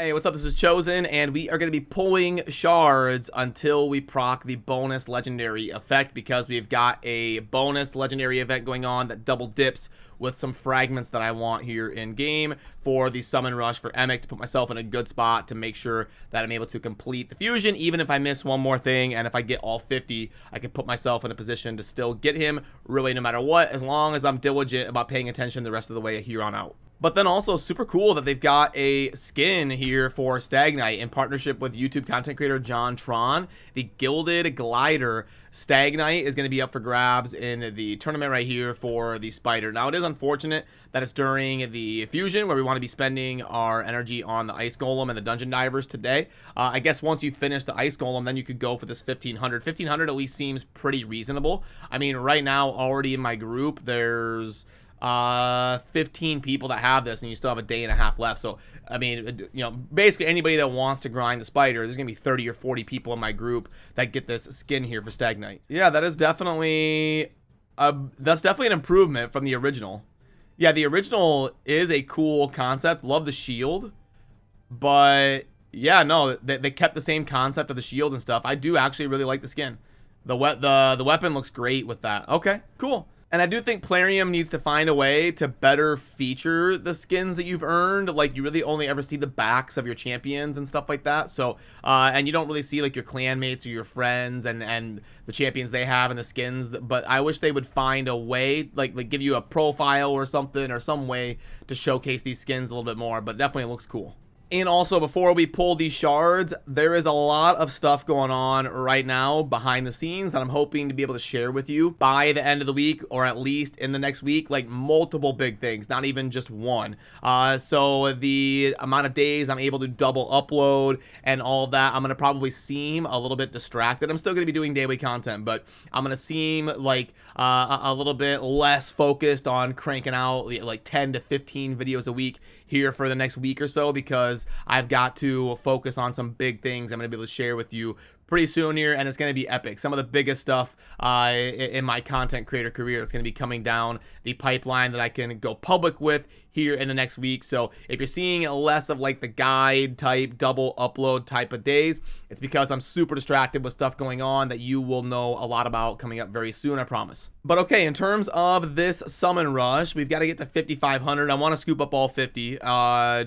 Hey, what's up? This is Chosen, and we are going to be pulling shards until we proc the bonus legendary effect, because we've got a bonus legendary event going on that double dips with some fragments that I want here in game for the summon rush for Emic, to put myself in a good spot to make sure that I'm able to complete the fusion, even if I miss one more thing. And if I get all 50, I can put myself in a position to still get him really no matter what, as long as I'm diligent about paying attention the rest of the way here on out. But then also super cool that they've got a skin here for Stag Knight in partnership with YouTube content creator John Tron. The Gilded Glider Stag Knight is going to be up for grabs in the tournament right here for the Spider. Now, it is unfortunate that it's during the fusion where we want to be spending our energy on the Ice Golem and the Dungeon Divers today. I guess once you finish the Ice Golem, then you could go for this 1500. 1500 at least seems pretty reasonable. I mean, right now, already in my group, there's 15 people that have this, and you still have a day and a half left. So I mean, you know, basically anybody that wants to grind the Spider, there's gonna be 30 or 40 people in my group that get this skin here for Stag Knight. Yeah, that is definitely an improvement from the original. Yeah, the original is a cool concept. Love the shield, but yeah, no, they kept the same concept of the shield and stuff. I do actually really like the skin. The weapon looks great with that. Okay, cool. And I do think Plarium needs to find a way to better feature the skins that you've earned. Like, you really only ever see the backs of your champions and stuff like that. So, and you don't really see, like, your clan mates or your friends and the champions they have and the skins. But I wish they would find a way, like give you a profile or something, or some way to showcase these skins a little bit more. But definitely looks cool. And also, before we pull these shards, there is a lot of stuff going on right now behind the scenes that I'm hoping to be able to share with you by the end of the week, or at least in the next week. Like, multiple big things, not even just one. So the amount of days I'm able to double upload and all of that, I'm going to probably seem a little bit distracted. I'm still going to be doing daily content, but I'm going to seem like a little bit less focused on cranking out like 10 to 15 videos a week here for the next week or so, because I've got to focus on some big things I'm going to be able to share with you pretty soon here, and it's going to be epic. Some of the biggest stuff in my content creator career that's going to be coming down the pipeline that I can go public with here in the next week. So if you're seeing less of like the guide type, double upload type of days, it's because I'm super distracted with stuff going on that you will know a lot about coming up very soon, I promise. But okay, in terms of this summon rush, we've got to get to 5,500. I want to scoop up all 50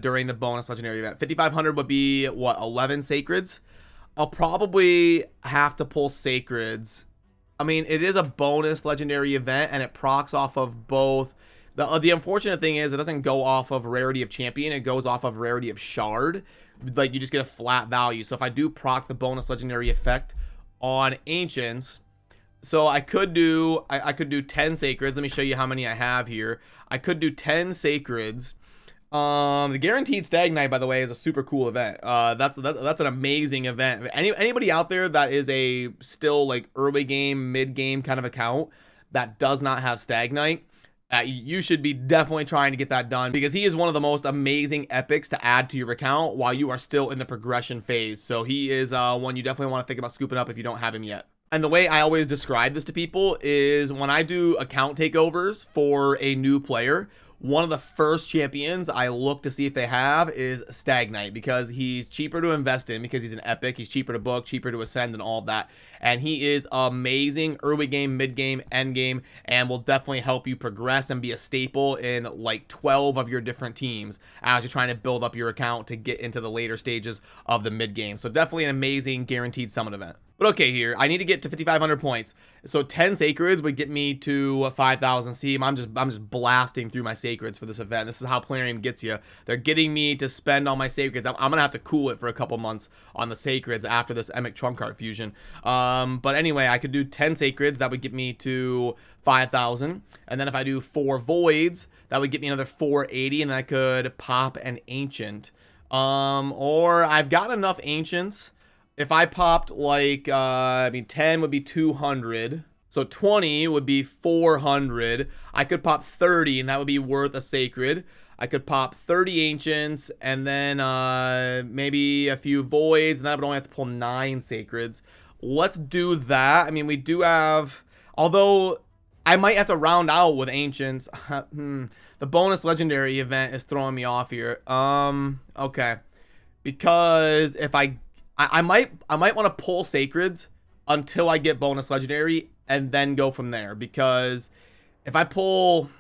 during the bonus legendary event. 5,500 would be, what, 11 sacreds? I'll probably have to pull sacreds. I mean, it is a bonus legendary event, and it procs off of both. The unfortunate thing is it doesn't go off of rarity of champion. It goes off of rarity of shard. Like, you just get a flat value. So if I do proc the bonus legendary effect on ancients, so I could do 10 sacreds. Let me show you how many I have here. I could do 10 sacreds. The guaranteed Stag Knight, by the way, is a super cool event. That's an amazing event. Anybody out there that is a still like early game, mid game kind of account that does not have Stag Knight, you should be definitely trying to get that done, because he is one of the most amazing epics to add to your account while you are still in the progression phase. So he is one you definitely want to think about scooping up if you don't have him yet. And the way I always describe this to people is when I do account takeovers for a new player, one of the first champions I look to see if they have is Stag Knight, because he's cheaper to invest in, because he's an epic. He's cheaper to book, cheaper to ascend, and all of that. And he is amazing early game, mid game, end game, and will definitely help you progress and be a staple in like 12 of your different teams as you're trying to build up your account to get into the later stages of the mid game. So definitely an amazing guaranteed summon event. But okay, here I need to get to 5,500 points. So 10 sacreds would get me to 5,000 seam. I'm just blasting through my sacreds for this event. This is how Plarium gets you. They're getting me to spend all my sacreds. I'm gonna have to cool it for a couple months on the sacreds after this Emic Trunkheart fusion. But anyway, I could do 10 sacreds. That would get me to 5,000. And then if I do 4 voids, that would get me another 480, and then I could pop an ancient. Or I've got enough ancients. If I popped like, I mean, 10 would be 200. So 20 would be 400. I could pop 30, and that would be worth a sacred. I could pop 30 ancients, and then maybe a few voids, and then I would only have to pull 9 sacreds. Let's do that. I mean, we do have, although I might have to round out with ancients. The bonus legendary event is throwing me off here. Okay. because if I might want to pull Sacreds until I get bonus legendary and then go from there, because if I pull,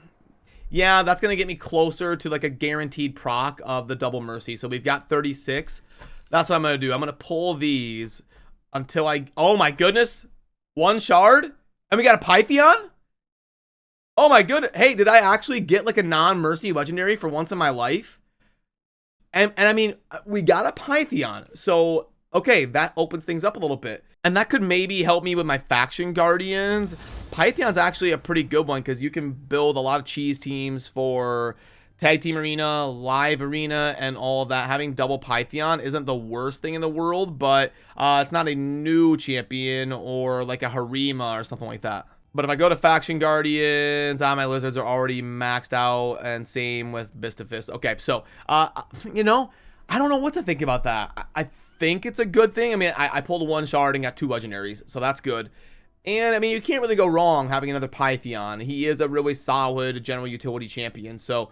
yeah, that's going to get me closer to like a guaranteed proc of the double mercy. So we've got 36. That's what I'm going to do. I'm going to pull these until oh my goodness, one shard and we got a Pythion. Oh my goodness. Hey, did I actually get like a non-mercy legendary for once in my life? And I mean, we got a Pythion. So, okay, that opens things up a little bit. And that could maybe help me with my faction guardians. Pythion's actually a pretty good one because you can build a lot of cheese teams for tag team arena, live arena, and all of that. Having double Pythion isn't the worst thing in the world, but it's not a new champion or like a Harima or something like that. But if I go to faction guardians, my lizards are already maxed out, and same with Bistafist. Okay, so you know, I don't know what to think about that. I think it's a good thing. I mean, I pulled one shard and got 2 legendaries, so that's good. And I mean, you can't really go wrong having another Pythion. He is a really solid general utility champion. So,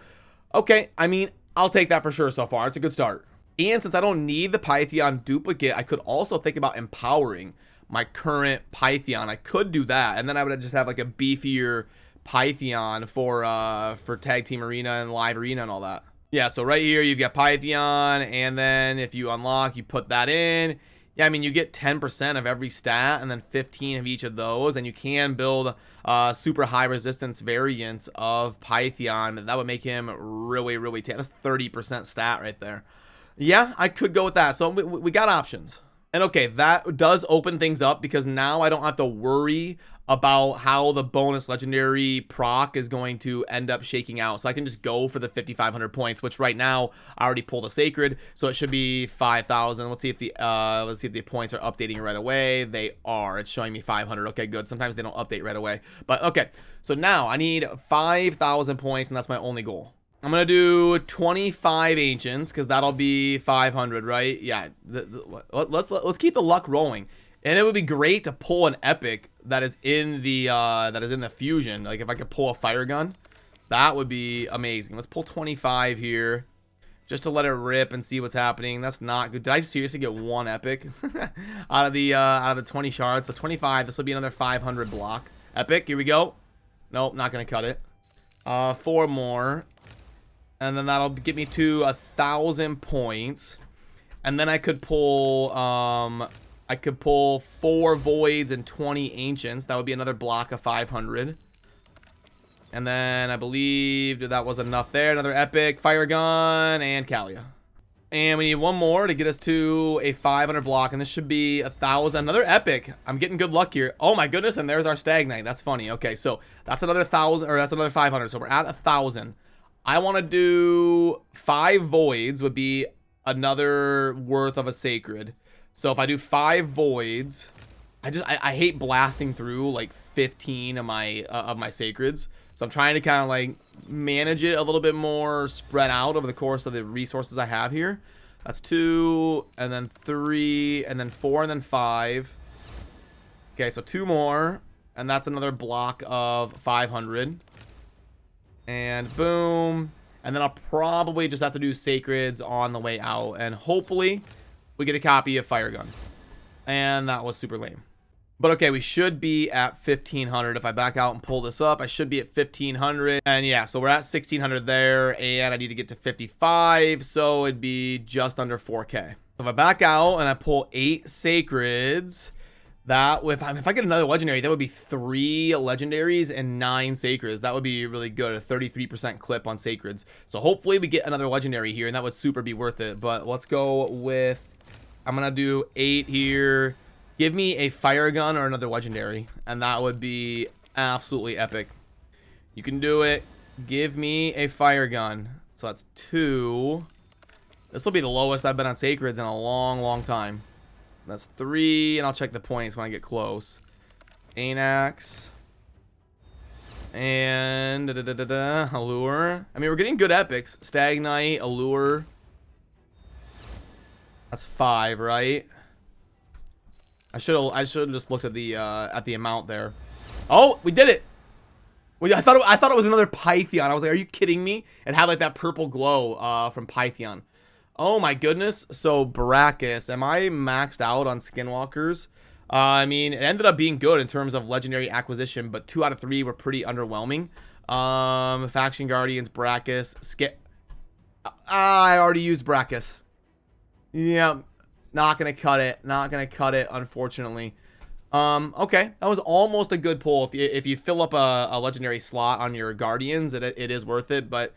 okay, I mean, I'll take that for sure so far. It's a good start. And since I don't need the Pythion duplicate, I could also think about empowering my current Pythion. I could do that, and then I would just have like a beefier Pythion for tag team arena and live arena and all that. Yeah, so right here you've got Pythion, and then if you unlock, you put that in. Yeah, I mean, you get 10% of every stat and then 15 of each of those, and you can build super high resistance variants of Pythion. That would make him really, really that's 30% stat right there. Yeah, I could go with that. So we got options. And okay, that does open things up because now I don't have to worry about how the bonus legendary proc is going to end up shaking out. So I can just go for the 5,500 points, which right now I already pulled a sacred, so it should be 5,000. Let's see if the points are updating right away. They are. It's showing me 500. Okay, good. Sometimes they don't update right away. But okay, so now I need 5,000 points, and that's my only goal. I'm going to do 25 ancients because that'll be 500, right? Yeah, let's keep the luck rolling. And it would be great to pull an epic that is in the fusion. Like if I could pull a fire gun, that would be amazing. Let's pull 25 here just to let it rip and see what's happening. That's not good. Did I seriously get one epic out of the 20 shards? So 25, this will be another 500 block. Epic, here we go. Nope, not going to cut it. 4 more. And then that'll get me to 1,000 points. And then I could pull 4 voids and 20 ancients. That would be another block of 500. And then I believe that was enough there. Another epic, fire gun, and Kalia. And we need one more to get us to a 500 block. And this should be 1,000. Another epic. I'm getting good luck here. Oh my goodness. And there's our Stag Knight. That's funny. Okay, so that's another 1,000, or that's another 500. So we're at 1,000. I want to do 5 voids would be another worth of a sacred. So if I do 5 voids, I hate blasting through like 15 of my sacreds. So I'm trying to kind of like manage it a little bit more spread out over the course of the resources I have here. That's 2, and then 3, and then 4, and then 5. Okay, so 2 more, and that's another block of 500. And boom. And then I'll probably just have to do sacreds on the way out. And hopefully we get a copy of Fire Gun. And that was super lame. But okay, we should be at 1,500. If I back out and pull this up, I should be at 1,500. And yeah, so we're at 1,600 there. And I need to get to 55. So it'd be just under 4K. If I back out and I pull 8 sacreds, that if I get another legendary, that would be 3 legendaries and 9 sacreds. That would be really good, a 33% clip on sacreds. So hopefully we get another legendary here, and that would super be worth it. But let's go with, I'm gonna do 8 here. Give me a fire gun or another legendary, and that would be absolutely epic. You can do it. Give me a fire gun. So that's 2. This will be the lowest I've been on sacreds in a long time. That's 3, and I'll check the points when I get close. Anax. And Allure. I mean, we're getting good epics. Stag Knight, Allure. That's 5, right? I should have just looked at the amount there. Oh, we did it. I thought it was another Pythion. I was like, are you kidding me? It had like that purple glow from Pythion. Oh my goodness. So Brachus, am I maxed out on skinwalkers? I mean, it ended up being good in terms of legendary acquisition, but 2 out of 3 were pretty underwhelming. Faction Guardians, Brachus, I already used Brachus. Yeah, not gonna cut it. Not gonna cut it, unfortunately. Okay, that was almost a good pull. If you fill up a legendary slot on your Guardians, it is worth it. But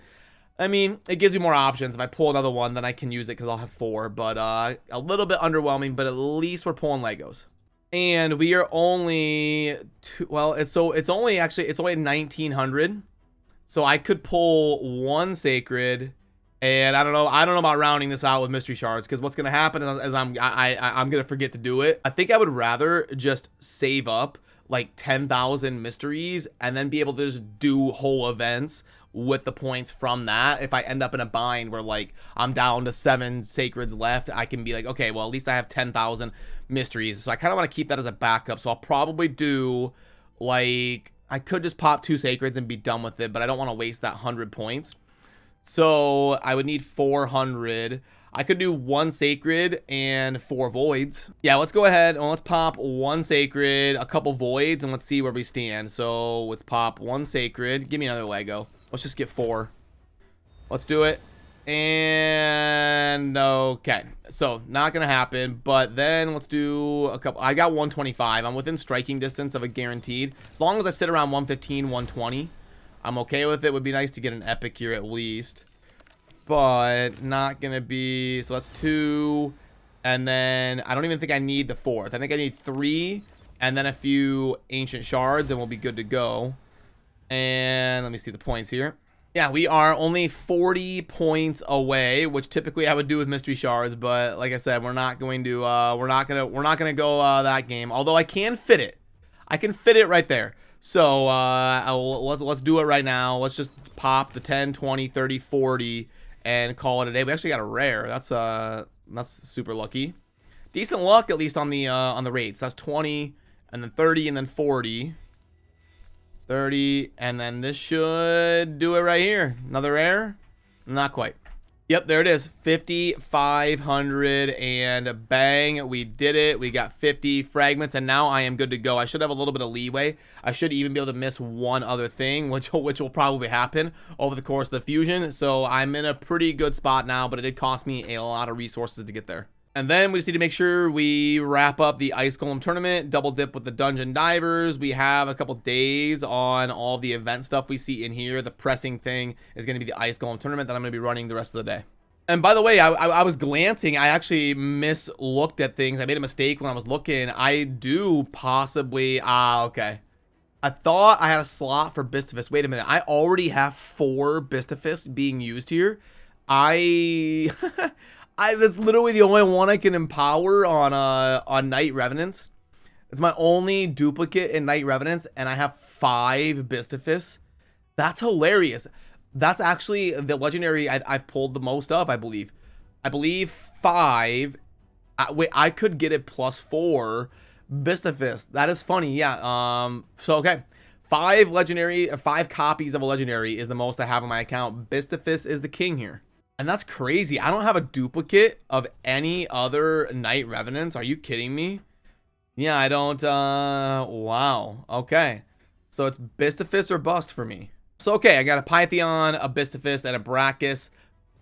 I mean, it gives you more options. If I pull another one, then I can use it because I'll have 4. But a little bit underwhelming. But at least we're pulling Legos. And we are only well, it's only 1900. So I could pull 1 sacred. And I don't know about rounding this out with mystery shards, because what's gonna happen is I'm gonna forget to do it. I think I would rather just save up like 10,000 mysteries and then be able to just do whole events with the points from that. If I end up in a bind where like I'm down to 7 sacreds left, I can be like, okay, well at least I have 10,000 mysteries. So I kind of want to keep that as a backup. So I'll probably do like, I could just pop 2 sacreds and be done with it, but I don't want to waste that 100 points. So I would need 400. I could do 1 sacred and 4 voids. Yeah, let's go ahead and let's pop 1 sacred, a couple voids, and let's see where we stand. So let's pop 1 sacred. Give me another Lego. Let's just get 4. Let's do it. And okay, so not gonna happen. But then let's do a couple. I got 125. I'm within striking distance of a guaranteed. As long as I sit around 115, 120. I'm okay with it. Would be nice to get an epic here at least, but not gonna be. So that's 2, and then I don't even think I need the 4th. I think I need 3 and then a few ancient shards and we'll be good to go. And let me see the points here. Yeah, we are only 40 points away, which typically I would do with mystery shards, but like I said, we're not going to we're not gonna go that game, although I can fit it. I can fit it right there. So let's do it right now. Let's just pop the 10, 20, 30, 40 and call it a day. We actually got a rare. That's super lucky. Decent luck at least on the rates. That's 20 and then 30 and then 40. 30 and then this should do it right here. Another rare? Not quite. Yep, there it is. 5,500 and bang, we did it. We got 50 fragments and now I am good to go. I should have a little bit of leeway. I should even be able to miss one other thing, which will probably happen over the course of the fusion. So I'm in a pretty good spot now, but it did cost me a lot of resources to get there. And then we just need to make sure we wrap up the Ice Golem tournament, double dip with the Dungeon Divers. We have a couple days on all the event stuff we see in here. The pressing thing is going to be the Ice Golem tournament that I'm going to be running the rest of the day. And by the way, I was glancing. I actually mislooked at things. I made a mistake when I was looking. I do possibly... okay. I thought I had a slot for Bistifus. Wait a minute. I already have 4 Bistifus being used here. That's literally the only one I can empower on Night Revenants. It's my only duplicate in Night Revenants, and I have 5 Bistifus. That's hilarious. That's actually the legendary I've pulled the most of, I believe. I believe 5. Wait, I could get it +4 Bistifus. That is funny, yeah. So okay, 5 copies of a legendary is the most I have on my account. Bistifus is the king here. And that's crazy. I don't have a duplicate of any other Night Revenants. Are you kidding me? Yeah, I don't. Wow. Okay. So it's Bistifus or bust for me. So, okay, I got a Pythion, a Bistifus, and a Brachus.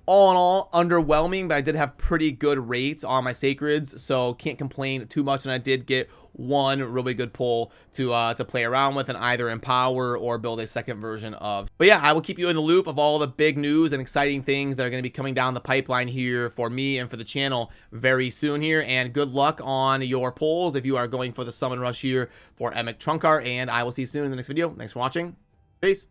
All in all, underwhelming, but I did have pretty good rates on my sacreds, so can't complain too much. And I did get one really good pull to play around with and either empower or build a second version of. But yeah, I will keep you in the loop of all the big news and exciting things that are going to be coming down the pipeline here for me and for the channel very soon here. And good luck on your pulls if you are going for the Summon Rush here for Emic Trunkheart. And I will see you soon in the next video. Thanks for watching. Peace.